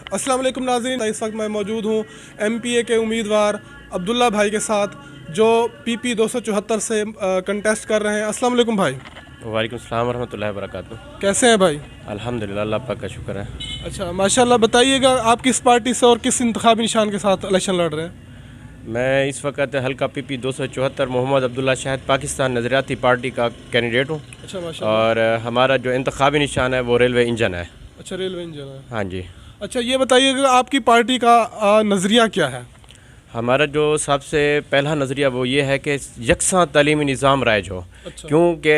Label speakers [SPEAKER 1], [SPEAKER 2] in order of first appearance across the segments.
[SPEAKER 1] अस्सलाम वालेकुम नाज़रीन, इस वक्त मैं मौजूद हूँ MPA के उम्मीदवार अब्दुल्ला भाई के साथ जो PP 274 से कंटेस्ट कर रहे हैं। अस्सलाम वालेकुम भाई।
[SPEAKER 2] वालेकुम सलाम रहमतुल्लाहि व बरकातुहू।
[SPEAKER 1] कैसे हैं भाई?
[SPEAKER 2] अल्हम्दुलिल्लाह, अल्लाह पाक का शुक्र है।
[SPEAKER 1] अच्छा माशाल्लाह, बताइएगा आप किस पार्टी से और किस इंतखाबी निशान के साथ इलेक्शन लड़ रहे हैं?
[SPEAKER 2] मैं इस वक्त हल्का PP 274 मोहम्मद अब्दुल्ला शाहिद पाकिस्तान नज़रियाती पार्टी का कैंडिडेट हूँ।
[SPEAKER 1] अच्छा माशाल्लाह।
[SPEAKER 2] और हमारा जो इंतखाबी निशान है वो रेलवे इंजन है।
[SPEAKER 1] अच्छा, रेलवे इंजन है।
[SPEAKER 2] हाँ जी।
[SPEAKER 1] अच्छा, ये बताइएगा आपकी पार्टी का नज़रिया क्या है?
[SPEAKER 2] हमारा जो सबसे पहला नज़रिया वो ये है कि यकसा तालीमी निज़ाम राइज हो।
[SPEAKER 1] अच्छा।
[SPEAKER 2] क्योंकि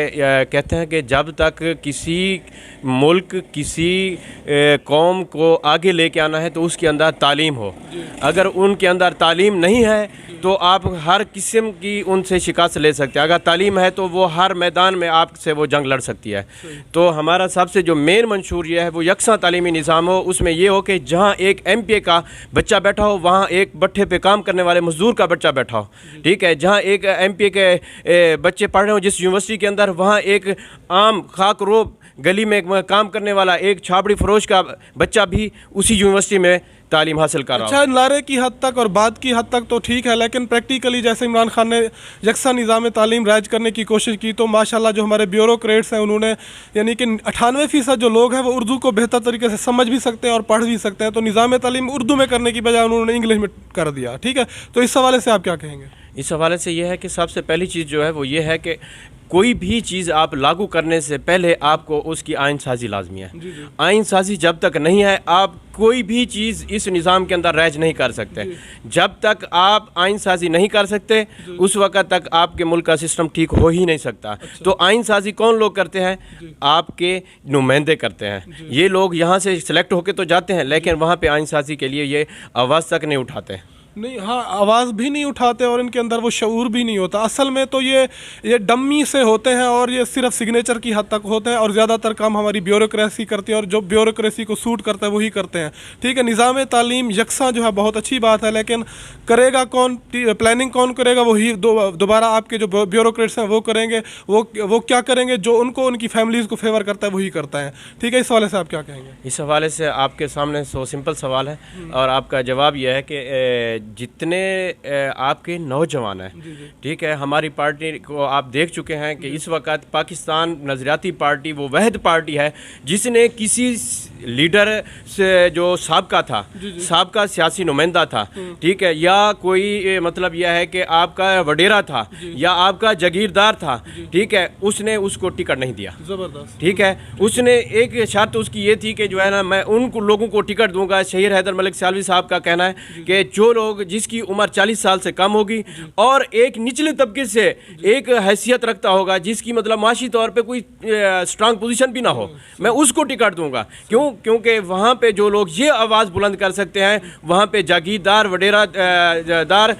[SPEAKER 2] कहते हैं कि जब तक किसी मुल्क किसी कौम को आगे लेके आना है तो उसके अंदर तालीम हो। अगर उनके अंदर तालीम नहीं है तो आप हर किस्म की उनसे शिकायत ले सकते हैं। अगर तालीम है तो वो हर मैदान में आपसे वो जंग लड़ सकती है। तो हमारा सबसे जो मेन मंशूर ये है वो यकसा तालीमी निज़ाम हो। उसमें ये हो कि जहाँ एक MPA का बच्चा बैठा हो वहाँ एक भट्ठे पे काम करने वाले मजदूर का बच्चा बैठा हो। ठीक है, जहाँ एक MPA के बच्चे पढ़ रहे हो जिस यूनिवर्सिटी के अंदर, वहाँ एक आम खाक रोब गली में काम करने वाला एक छाबड़ी फरोश का बच्चा भी उसी यूनिवर्सिटी में तालीम हासिल कर रहा हो।
[SPEAKER 1] अच्छा, नारे की हद तक और बात की हद तक तो ठीक है, लेकिन प्रैक्टिकली जैसे इमरान खान ने यकसा निज़ाम तालीम राइज करने की कोशिश की तो माशाल्लाह जो हमारे ब्यूरोक्रेट्स हैं उन्होंने यानी कि 98% जो लोग हैं वो उर्दू को बेहतर तरीके से समझ भी सकते हैं और पढ़ भी सकते हैं। तो निज़ाम तालीम उर्दू में करने की बजाय उन्होंने इंग्लिश में कर दिया। ठीक है, तो इस हवाले से आप क्या कहेंगे?
[SPEAKER 2] इस हवाले से ये है कि सबसे पहली चीज़ जो है वो ये है कि कोई भी चीज़ आप लागू करने से पहले आपको उसकी आइन साजी लाजमी है। आइन साजी जब तक नहीं है आप कोई भी चीज़ इस निज़ाम के अंदर राइज नहीं कर सकते। जब तक आप आइन साजी नहीं कर सकते उस वक़्त तक आपके मुल्क का सिस्टम ठीक हो ही नहीं सकता।
[SPEAKER 1] अच्छा।
[SPEAKER 2] तो आइन साजी कौन लोग करते हैं? आपके नुमाइंदे करते हैं। ये लोग यहाँ से सिलेक्ट होकर तो जाते हैं लेकिन वहाँ पर आइन साजी के लिए ये आवाज़ तक नहीं उठाते।
[SPEAKER 1] नहीं, हाँ, आवाज़ भी नहीं उठाते और इनके अंदर वो शऊर भी नहीं होता। असल में तो ये डम्मी से होते हैं और ये सिर्फ सिग्नेचर की हद तक होते हैं और ज़्यादातर काम हमारी ब्यूरोक्रेसी करती है और जो ब्यूरोक्रेसी को सूट करता है वही करते हैं। ठीक है, निज़ाम तालीम यकसा जो है बहुत अच्छी बात है, लेकिन करेगा कौन, प्लानिंग कौन करेगा? वही दोबारा आपके जो ब्यूरोक्रेट्स हैं वो करेंगे। वो क्या करेंगे? जो उनको उनकी फैमिलीज़ को फेवर करता है वही करता है। ठीक है, इस हवाले से आप क्या कहेंगे?
[SPEAKER 2] इस हवाले से आपके सामने सिंपल सवाल है और आपका जवाब यह है कि जितने आपके नौजवान हैं, ठीक है, हमारी पार्टी को आप देख चुके हैं कि इस वक्त पाकिस्तान नज़रियाती पार्टी वो वहद पार्टी है जिसने किसी लीडर से जो साबका था, साबका सियासी नुमाइंदा था, ठीक है, या कोई मतलब यह है कि आपका वडेरा था या आपका जागीरदार था, ठीक है, उसने उसको टिकट नहीं दिया।
[SPEAKER 1] ज़बरदस्त।
[SPEAKER 2] ठीक है, उसने एक शर्त उसकी ये थी कि जो है ना मैं उन लोगों को टिकट दूंगा। शहीर हैदर मलिक सियालवी साहब का कहना है कि जो लोग जिसकी उम्र 40 साल से कम होगी और एक निचले तबके से एक हैसियत रखता होगा जिसकी मतलब माशी तौर पे कोई स्ट्रांग पोजीशन भी ना हो, मैं उसको टिकट दूंगा। क्योंकि वहाँ पे जो लोग ये आवाज़ बुलंद कर सकते हैं, वहाँ पे जागीरदार वडेरा दार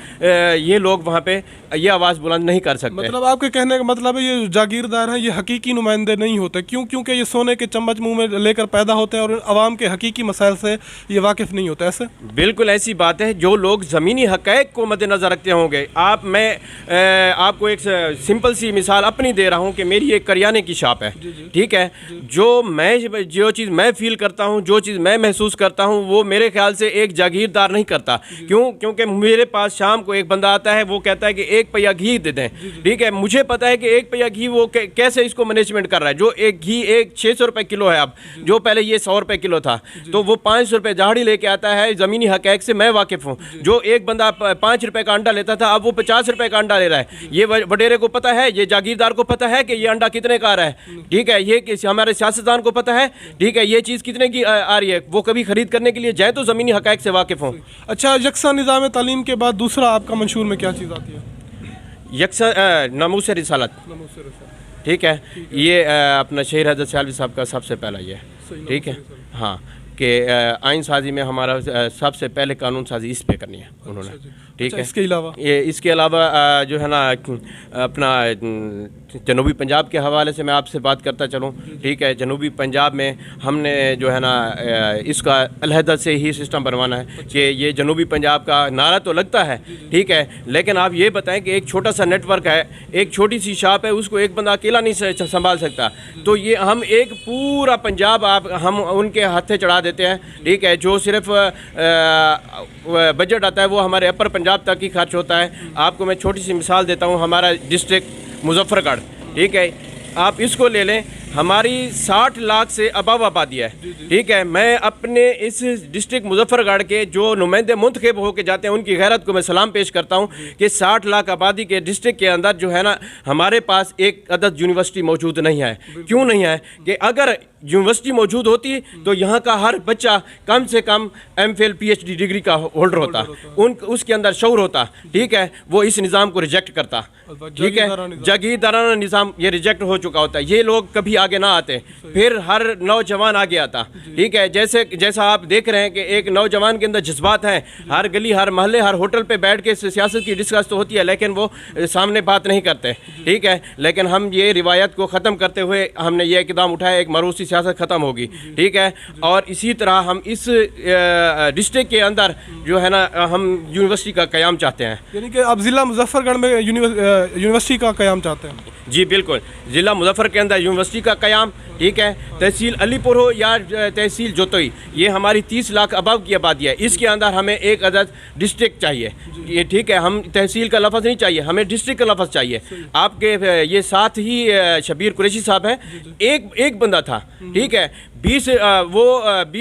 [SPEAKER 2] ये लोग वहाँ पे ये आवाज़ बुलंद नहीं कर सकते।
[SPEAKER 1] मतलब आपके कहने का मतलब है ये जागीरदार हैं, ये हकीकी नुमाइंदे नहीं होते। क्योंकि ये सोने के चम्मच मुंह में लेकर पैदा होते हैं और आवाम के हकीकी मसाइल से ये वाकिफ़ नहीं होते। ऐसे
[SPEAKER 2] बिल्कुल ऐसी बात है। जो लोग ज़मीनी हक़ाइक़ को मद्देनज़र रखते होंगे, मैं आपको एक सिंपल सी मिसाल अपनी दे रहा हूँ कि मेरी एक करियाने की शॉप है। ठीक है, जो चीज़ मैं फील करता हूँ, जो चीज़ मैं महसूस करता हूँ वो मेरे ख्याल से एक जागीरदार नहीं करता। क्योंकि मेरे पास शाम को एक बंदा आता है, वो कहता है कि एक पहिया घी दे दें। ठीक है, मुझे पता है कि एक पहिया घी वो कैसे इसको मैनेजमेंट कर रहा है। जो एक घी 600 रुपये किलो है अब, जो पहले ये 100 रुपये किलो था, तो वो 500 रुपये झाड़ी लेके आता है। ज़मीनी हक़ाइक़ से मैं वाकिफ़ हूँ। जो एक बंदा 5 रुपए का अंडा लेता था अब वो 50 रुपए का अंडा ले रहा है। ये वडेरे को पता है, ये जागीरदार को पता है कि ये अंडा कितने का आ रहा है। ठीक है, ये हमारे सियासतदान को पता है, ठीक है, ये चीज़ कितने की आ रही है। वो कभी खरीद करने के लिए जाए तो ज़मीनी हक़ाइक़ से वाकिफ़ हों।
[SPEAKER 1] अच्छा, यकसा निज़ाम तालीम के बाद दूसरा आपका मंशूर में क्या चीज़ आती है?
[SPEAKER 2] यकसा नमूस रिसालत। ठीक है, ये अपना शहीर हैदर सियालवी साहब का सबसे पहला ये है। ठीक है, हाँ, कि आइन साजी में हमारा सबसे पहले कानून साजी इस पे करनी है उन्होंने। ठीक है,
[SPEAKER 1] इसके अलावा
[SPEAKER 2] जो है ना अपना जनूबी पंजाब के हवाले से मैं आपसे बात करता चलूँ, ठीक है। जनूबी पंजाब में हमने जो है ना इसका अलहदा से ही सिस्टम बनवाना है कि ये जनूबी पंजाब का नारा तो लगता है, ठीक है, लेकिन आप ये बताएं कि एक छोटा सा नेटवर्क है, एक छोटी सी शॉप है, उसको एक बंदा अकेला नहीं संभाल सकता। तो ये हम एक पूरा पंजाब हम उनके हाथे चढ़ा देते हैं, ठीक है। जो सिर्फ बजट आता है वो हमारे अपर पंजाब तक ही खर्च होता है। आपको मैं छोटी सी मिसाल देता हूँ, हमारा डिस्ट्रिक्ट मुजफ्फरगढ़, ठीक है, आप इसको ले लें, हमारी 60 लाख से अबव आबादी है, ठीक है। मैं अपने इस डिस्ट्रिक्ट मुजफ्फरगढ़ के जो नुमाइंदे मुंतखब होकर जाते हैं उनकी गैरत को मैं सलाम पेश करता हूं कि 60 लाख आबादी के डिस्ट्रिक्ट के अंदर जो है ना हमारे पास एक अदद यूनिवर्सिटी मौजूद नहीं है। क्यों नहीं है कि अगर यूनिवर्सिटी मौजूद होती तो यहाँ का हर बच्चा कम से कम MPhil PhD डिग्री का होल्डर होता, उसके अंदर शऊर होता, ठीक है, वो इस निज़ाम को रिजेक्ट करता, ठीक है। जागीरदाराना निज़ाम ये रिजेक्ट हो चुका होता, ये लोग कभी आगे ना आते, फिर हर नौजवान आगे आता, ठीक है। जैसा आप देख रहे हैं कि एक नौजवान के अंदर जज्बात हैं, हर गली, हर महल्ले, हर होटल पे बैठ के सियासत की डिस्कस तो होती है, लेकिन वो सामने बात नहीं करते, ठीक है। लेकिन हम ये रिवायत को ख़त्म करते हुए हमने ये इक़दाम उठाया, एक मरूसी सियासत ख़त्म होगी, ठीक है। और इसी तरह हम इस डिस्ट्रिक्ट के अंदर जो है ना हम यूनिवर्सिटी का क़याम चाहते हैं।
[SPEAKER 1] यानी कि आप ज़िला मुजफ्फरगढ़ में यूनिवर्सिटी का क़याम चाहते हैं?
[SPEAKER 2] जी बिल्कुल, ज़िला मुजफ्फर के अंदर यूनिवर्सिटी का क़याम, ठीक है। तहसील अलीपुर हो या तहसील जोतोई, ये हमारी 30 लाख अबव की आबादी है, इसके अंदर हमें एक अदद डिस्ट्रिक्ट चाहिए, ये ठीक है। हम तहसील का लफ्ज़ नहीं चाहिए, हमें डिस्ट्रिक्ट का लफ्ज़ चाहिए। आपके ये साथ ही शबीर कुरैशी साहब हैं, एक बंदा था, ठीक है, 20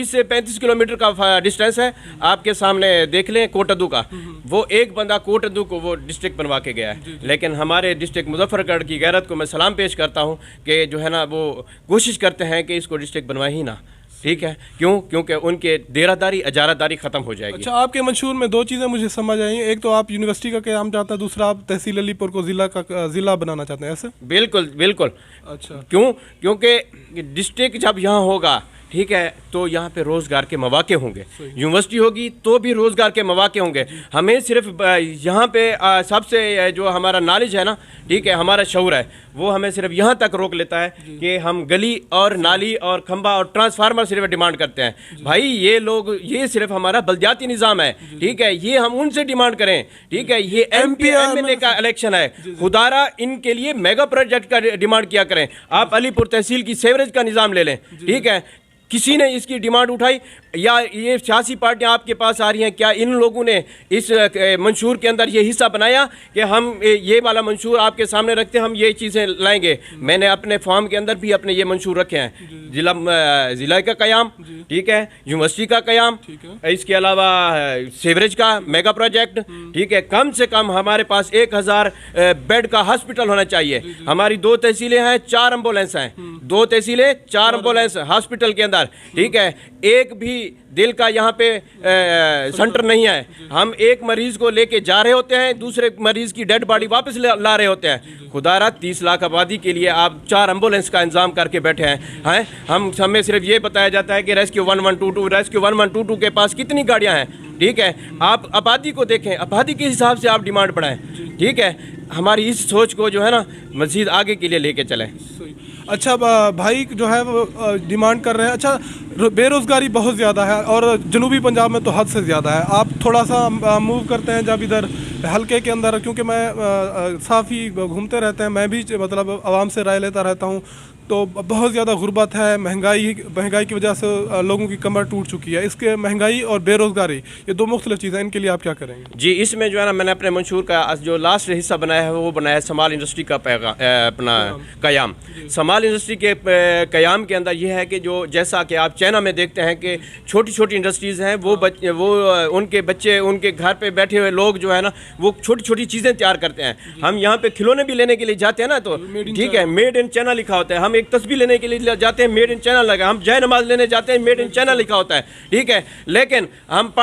[SPEAKER 2] से 35 किलोमीटर का डिस्टेंस है, आपके सामने देख लें कोटद्दू का, वो एक बंदा कोटद्दू को वो डिस्ट्रिक्ट बनवा के गया है। लेकिन हमारे डिस्ट्रिक्ट मुजफ्फरगढ़ की गैरत को मैं सलाम पेश करता हूँ कि जो है ना वो कोशिश करते हैं कि इसको डिस्ट्रिक्ट बनवाए ही ना, ठीक है। क्योंकि उनके देरादारी अजारादारी ख़त्म हो जाएगी।
[SPEAKER 1] अच्छा, आपके मंशूर में दो चीज़ें मुझे समझ आई, एक तो आप यूनिवर्सिटी का क़याम चाहते हैं, दूसरा आप तहसील अलीपुर को ज़िला बनाना चाहते हैं, ऐसे?
[SPEAKER 2] बिल्कुल बिल्कुल।
[SPEAKER 1] अच्छा,
[SPEAKER 2] क्योंकि डिस्ट्रिक्ट जब यहाँ होगा, ठीक है, तो यहाँ पे रोज़गार के मौके होंगे, यूनिवर्सिटी होगी तो भी रोज़गार के मौके होंगे। हमें सिर्फ यहाँ पे सबसे जो हमारा नॉलेज है ना, ठीक है, हमारा शऊर है, वो हमें सिर्फ यहाँ तक रोक लेता है कि हम गली और नाली और खंबा और ट्रांसफार्मर सिर्फ डिमांड करते हैं। भाई ये लोग, ये सिर्फ हमारा बल्दियाती निज़ाम है, ठीक है, ये हम उनसे डिमांड करें, ठीक है। ये MP MLA का इलेक्शन है, खुदारा इनके लिए मेगा प्रोजेक्ट का डिमांड किया करें। आप अलीपुर तहसील की सेवरेज का निज़ाम ले लें, ठीक है, किसी ने इसकी डिमांड उठाई या ये सियासी पार्टियां आपके पास आ रही हैं, क्या इन लोगों ने इस मंशूर के अंदर ये हिस्सा बनाया कि हम ये वाला मंशूर आपके सामने रखते हैं, हम ये चीज़ें लाएंगे? मैंने अपने फॉर्म के अंदर भी अपने ये मंशूर रखे हैं, ज़िला का क़याम, ठीक है, यूनिवर्सिटी का क़याम, इसके अलावा सीवरेज का मेगा प्रोजेक्ट, ठीक है। कम से कम हमारे पास 1000 बेड का हॉस्पिटल होना चाहिए। हमारी 2 तहसीलें हैं, 4 एम्बुलेंस हैं, 2 तहसीलें 4 एम्बुलेंस हॉस्पिटल के अंदर, ठीक है। एक भी दिल का यहाँ पे सेंटर नहीं है। हम एक मरीज को लेके जा रहे होते हैं, दूसरे मरीज की डेड बॉडी वापस ला रहे होते हैं। खुदारा 30 लाख आबादी के लिए आप 4 एम्बुलेंस का इंतजाम करके बैठे हैं। हमें सिर्फ ये बताया जाता है कि रेस्क्यू 1122 के पास कितनी गाड़ियाँ हैं, ठीक है। आप आबादी को देखें, आबादी के हिसाब से आप डिमांड बढ़ाएं, ठीक है। हमारी इस सोच को जो है ना मज़ीद आगे के लिए लेके चलें।
[SPEAKER 1] अच्छा भाई जो है वो डिमांड कर रहे हैं, अच्छा बेरोज़गारी बहुत ज़्यादा है और जनूबी पंजाब में तो हद से ज़्यादा है। आप थोड़ा सा मूव करते हैं जब इधर हल्के के अंदर, क्योंकि मैं साफ़ी घूमते रहते हैं, मैं भी मतलब आवाम से राय लेता रहता हूँ, तो बहुत ज़्यादा गुर्बत है, महंगाई की वजह से लोगों की कमर टूट चुकी है। इसके महंगाई और बेरोज़गारी ये 2 मुख्तलिफ चीज़ें, इनके लिए आप क्या करेंगे?
[SPEAKER 2] जी, इसमें जो है ना मैंने अपने मंशूर का जो लास्ट हिस्सा बनाया है वो बनाया है समाल इंडस्ट्री का अपना क़याम। समाल इंडस्ट्री के क़याम के अंदर ये है कि जो जैसा कि आप चाइना में देखते हैं कि छोटी छोटी इंडस्ट्रीज़ हैं, वो उनके बच्चे, उनके घर पे बैठे हुए लोग जो है ना वो छोटी छोटी चीज़ें तैयार करते हैं। हम यहाँ पे खिलौने भी लेने के लिए जाते हैं ना, तो ठीक है, मेड इन चाइना लिखा होता है, हम ایک तस्बीह लेने के लिए जाते हैं, मेड इन चाइना लगा, हम जय नमाज लेने जाते हैं, मेड इन चाइना लिखा होता है, ठीक है, लेकिन हम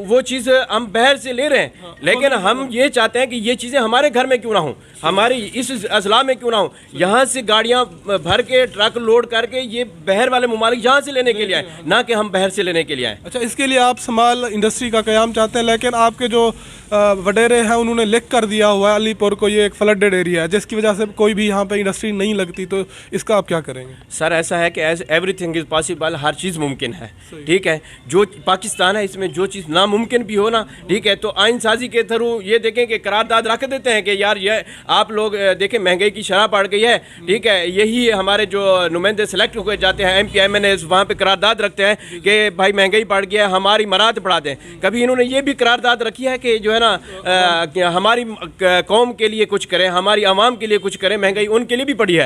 [SPEAKER 2] वो चीज़ हम बाहर से ले रहे हैं, लेकिन हम ये चाहते हैं कि ये चीज़ें हमारे घर में क्यों ना हो, हमारी इस अजला में क्यों ना हो, यहाँ से गाड़ियाँ भर के ट्रक लोड करके ये बाहर वाले ममालिक यहाँ से लेने के लिए आए, ना कि हम बाहर से लेने के लिए आए।
[SPEAKER 1] अच्छा, इसके लिए आप स्मॉल इंडस्ट्री का क़याम चाहते हैं, लेकिन आपके जो वडेरे हैं उन्होंने लिख कर दिया हुआ है अलीपुर को ये एक फ्लडेड एरिया है, जिसकी वजह से कोई भी यहाँ पे इंडस्ट्री नहीं लगती, तो इसका आप क्या करेंगे?
[SPEAKER 2] सर ऐसा है कि एवरीथिंग इज़ पॉसिबल, हर चीज़ मुमकिन है, ठीक है, जो पाकिस्तान है इसमें जो चीज़ नामुमकिन भी हो ना, ठीक है, तो आइन साजी के थ्रू ये देखें कि करारदाद रख देते हैं कि यार ये आप लोग देखें महंगाई की शरह बढ़ गई है, ठीक है, यही हमारे जो नुमाइंदे सेलेक्ट हुए जाते हैं MP MNA वहाँ पे करारदाद रखते हैं कि भाई महंगाई बढ़ गया है, हमारी मराद बढ़ा दें। कभी इन्होंने ये भी करारदाद रखी है कि जो है ना हमारी कौम के लिए कुछ करें, हमारी आवाम के लिए कुछ करें, महंगाई उनके लिए भी बढ़ी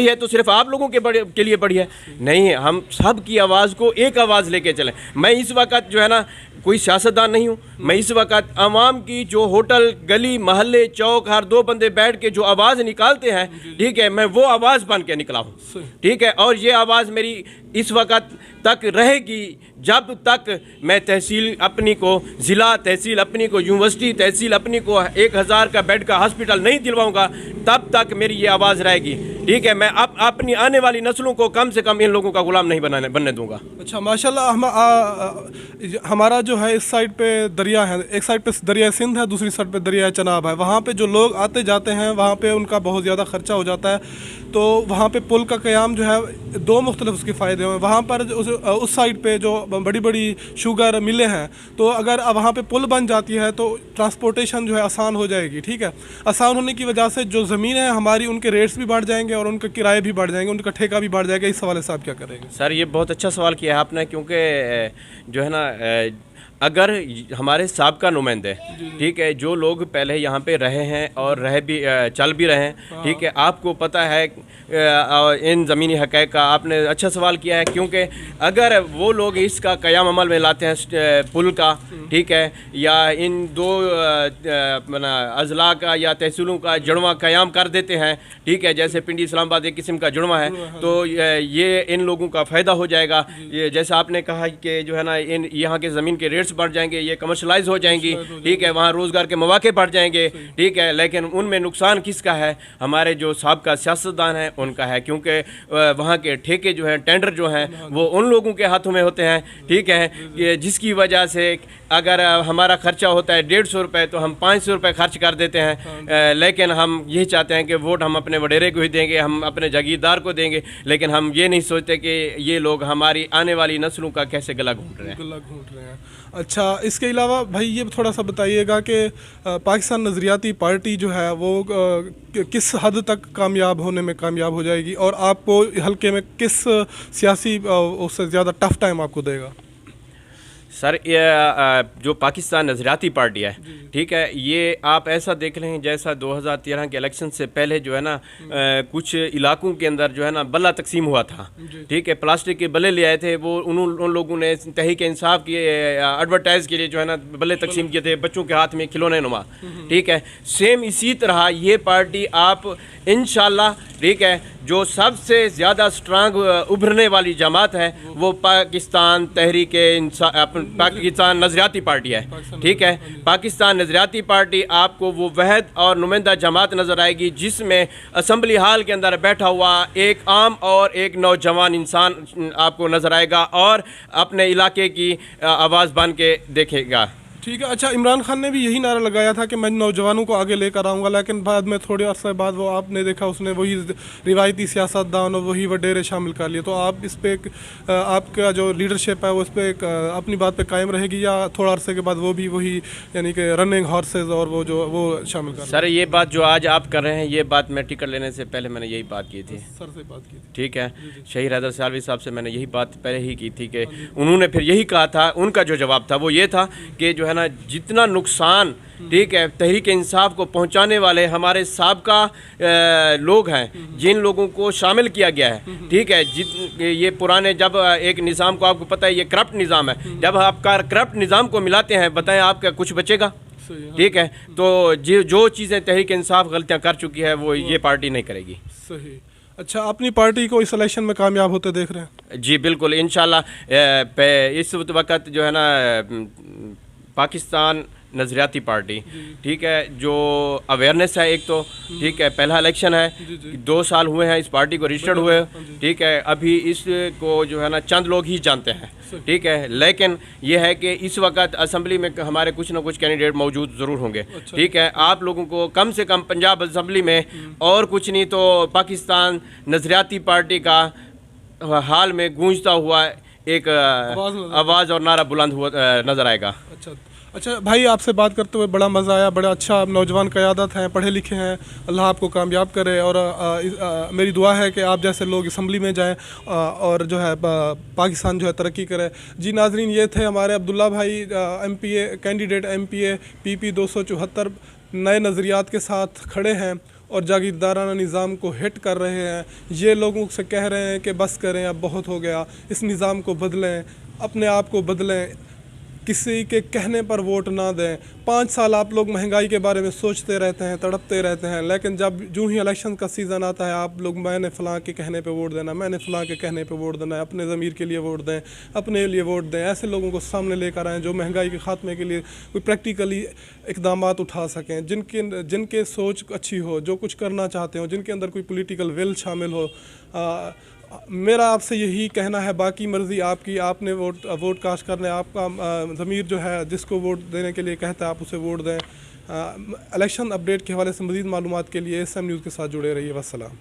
[SPEAKER 2] है तो सिर्फ आप लोगों के लिए बढ़ी है नहीं, हम सब की आवाज़ को एक आवाज़ लेके चलें। मैं इस वक्त जो है ना कोई सियासतदान नहीं हूँ, मैं इस वक्त आवाम की जो होटल गली महल्ले चौक हर दो बंदे बैठ के जो आवाज़ निकालते हैं, ठीक है, मैं वो आवाज़ बन के निकला हूँ, ठीक है, और ये आवाज़ मेरी इस वक्त तक रहेगी जब तक मैं तहसील अपनी को, ज़िला तहसील अपनी को, यूनिवर्सिटी तहसील अपनी को 1000 का बेड का हॉस्पिटल नहीं दिलवाऊंगा, तब तक मेरी ये आवाज़ रहेगी, ठीक है, मैं अपनी आने वाली नस्लों को कम से कम इन लोगों का गुलाम नहीं बनने दूंगा।
[SPEAKER 1] अच्छा, माशाल्लाह, हमारा जो है इस साइड पे दरिया है, एक साइड पे दरिया सिंध है, दूसरी साइड पे दरिया चनाब है, वहाँ पे जो लोग आते जाते हैं वहाँ पे उनका बहुत ज़्यादा खर्चा हो जाता है, तो वहाँ पे पुल का क़याम जो है दो मुख्तलिफ उसके फ़ायदे हैं। वहाँ पर उस साइड पे जो बड़ी बड़ी शुगर मिलें हैं, तो अगर वहाँ पे पुल बन जाती है तो ट्रांसपोर्टेशन जो है आसान हो जाएगी, ठीक है, आसान होने की वजह से जो ज़मीन है हमारी उनके रेट्स भी बढ़ जाएंगे और उनके किराए भी बढ़ जाएंगे, उनका ठेका भी बढ़ जाएगा। इस हवाले से आप क्या करेंगे?
[SPEAKER 2] सर ये बहुत अच्छा सवाल किया है आपने, क्योंकि जो है ना अगर हमारे साबका नुमाइंदे, ठीक है, जो लोग पहले यहाँ पे रहे हैं और चल भी रहे हैं, ठीक है, आपको पता है इन ज़मीनी हक़ाइक़ का, आपने अच्छा सवाल किया है, क्योंकि अगर वो लोग इसका क़याम अमल में लाते हैं पुल का, ठीक है, या इन दो अजला का या तहसीलों का जुड़वा क़याम कर देते हैं, ठीक है, जैसे पिंडी इस्लामाबाद एक किस्म का जुड़वा है, तो ये इन लोगों का फ़ायदा हो जाएगा। ये जैसा आपने कहा कि जो है ना इन यहाँ के ज़मीन के रेट्स बढ़ जाएंगे, ये कमर्शलाइज हो जाएंगी, ठीक है, वहाँ रोज़गार के मौके बढ़ जाएंगे, ठीक है, लेकिन उनमें नुकसान किसका है? हमारे जो साबका सियासतदान हैं उनका है, क्योंकि वहाँ के ठेके जो हैं, टेंडर जो हैं, वो उन लोगों के हाथों में होते हैं, ठीक है, जिसकी वजह से अगर हमारा खर्चा होता है 150 रुपये तो हम 500 रुपये खर्च कर देते हैं, लेकिन हम यही चाहते हैं कि वोट हम अपने वडेरे को ही देंगे, हम अपने जागीरदार को देंगे, लेकिन हम ये नहीं सोचते कि ये लोग हमारी आने वाली नस्लों का कैसे गला घूट रहे हैं।
[SPEAKER 1] अच्छा, इसके अलावा भाई ये थोड़ा सा बताइएगा कि पाकिस्तान नज़रियाती पार्टी जो है वो किस हद तक कामयाब होने में कामयाब हो जाएगी और आपको हल्के में किस सियासी उससे ज़्यादा टफ टाइम आपको देगा?
[SPEAKER 2] सर ये जो पाकिस्तान नज़रियाती पार्टी है, ठीक है, ये आप ऐसा देख लें जैसा 2013 के इलेक्शन से पहले जो है ना कुछ इलाकों के अंदर जो है ना बल्ला तकसीम हुआ था, ठीक है, प्लास्टिक के बल्ले ले आए थे, वो उन लोगों ने तहरीक इंसाफ की एडवर्टाइज़ के लिए जो है ना बल्ले तकसीम किए थे बच्चों के हाथ में खिलौने नुमा, ठीक है, सेम इसी तरह ये पार्टी आप इंशाल्लाह, ठीक है, जो सबसे ज़्यादा स्ट्रांग उभरने वाली जमात है वो पाकिस्तान तहरीक पाकिस्तान नज़रियाती पार्टी है, ठीक है, पाकिस्तान नज़रियाती पार्टी आपको वो वहद और नुमाइंदा जमात नज़र आएगी जिसमें असम्बली हाल के अंदर बैठा हुआ एक आम और एक नौजवान इंसान आपको नज़र आएगा और अपने इलाके की आवाज़ बन के देखेगा।
[SPEAKER 1] ठीक है। अच्छा, इमरान खान ने भी यही नारा लगाया था कि मैं नौजवानों को आगे लेकर आऊँगा, लेकिन बाद में थोड़े अरसे बाद वो आपने देखा उसने वही रिवायती सियासतदान और वही वडेरे शामिल कर लिए, तो आप इस पर आपका जो लीडरशिप है वो इस पर अपनी बात पे कायम रहेगी या थोड़ा अरसे के बाद वो भी वही यानी कि रनिंग हॉर्सेज और वो शामिल कर?
[SPEAKER 2] सर ये बात जो आज आप कर रहे हैं ये बात मैं टिकट लेने से पहले मैंने यही बात की थी, सर से बात की थी, ठीक है, शहीद हैदर सालवी साहब से मैंने यही बात पहले ही की थी कि उन्होंने फिर यही कहा था, उनका जो जवाब था वो ये था कि जो है ना जितना नुकसान, ठीक है, तहरीक इंसाफ को पहुंचाने वाले हमारे साबका लोग हैं जिन लोगों को शामिल किया गया है, ठीक है, ये पुराने जब एक निज़ाम को आपको पता है ये करप्ट निज़ाम है, जब आप करप्ट निज़ाम को मिलाते हैं बताएं आपका कुछ बचेगा? ठीक है, तो जो चीज़ें तहरीक इंसाफ गलतियां कर चुकी है वो ये पार्टी नहीं करेगी।
[SPEAKER 1] सही। अच्छा, अपनी पार्टी को इस इलेक्शन में कामयाब होते देख रहे हैं?
[SPEAKER 2] जी बिल्कुल, इंशाल्लाह। इस वक्त जो है ना पाकिस्तान नज़रियाती पार्टी, ठीक है, जो अवेयरनेस है एक तो, ठीक है, पहला इलेक्शन है, 2 साल हुए हैं इस पार्टी को रजिस्टर्ड हुए, ठीक है, अभी इसको जो है ना चंद लोग ही जानते हैं, ठीक है, लेकिन ये है कि इस वक्त असम्बली में हमारे कुछ ना कुछ कैंडिडेट मौजूद ज़रूर होंगे, ठीक है। आप लोगों को कम से कम पंजाब असम्बली में और कुछ नहीं तो पाकिस्तान नज़रियाती पार्टी का हाल में गूंजता हुआ एक आवाज़ और नारा बुलंद हुआ नज़र आएगा।
[SPEAKER 1] अच्छा भाई, आपसे बात करते हुए बड़ा मज़ा आया। बड़ा अच्छा, आप नौजवान क़यादत हैं, पढ़े लिखे हैं, अल्लाह आपको कामयाब करे। और मेरी दुआ है कि आप जैसे लोग असम्बली में जाएं और जो है पाकिस्तान जो है तरक्की करे। जी नाजरीन, ये थे हमारे अब्दुल्ला भाई, MPA कैंडिडेट, MPA PP 274, नए नज़रियात के साथ खड़े हैं और जागीरदाराना निज़ाम को हिट कर रहे हैं। ये लोगों से कह रहे हैं कि बस करें, अब बहुत हो गया, इस निज़ाम को बदलें, अपने आप को बदलें, किसी के कहने पर वोट ना दें। 5 साल आप लोग महंगाई के बारे में सोचते रहते हैं, तड़पते रहते हैं, लेकिन जब जो ही इलेक्शन का सीज़न आता है आप लोग मैंने फ़लाँ के कहने पे वोट देना, मैंने फ़लाँ के कहने पे वोट देना है, अपने ज़मीर के लिए वोट दें, अपने लिए वोट दें। ऐसे लोगों को सामने लेकर आएँ जो महंगाई के ख़ात्मे के लिए कोई प्रैक्टिकली इक़दामात उठा सकें, जिनके सोच अच्छी हो, जो कुछ करना चाहते हो, जिनके अंदर कोई पॉलिटिकल विल शामिल हो। मेरा आपसे यही कहना है, बाकी मर्ज़ी आपकी। आपने वोट कास्ट करना है, आपका ज़मीर जो है जिसको वोट देने के लिए कहता है आप उसे वोट दें। इलेक्शन अपडेट के हवाले से मज़ीद मालूमात के लिए SM न्यूज़ के साथ जुड़े रहिए। वस्सलाम।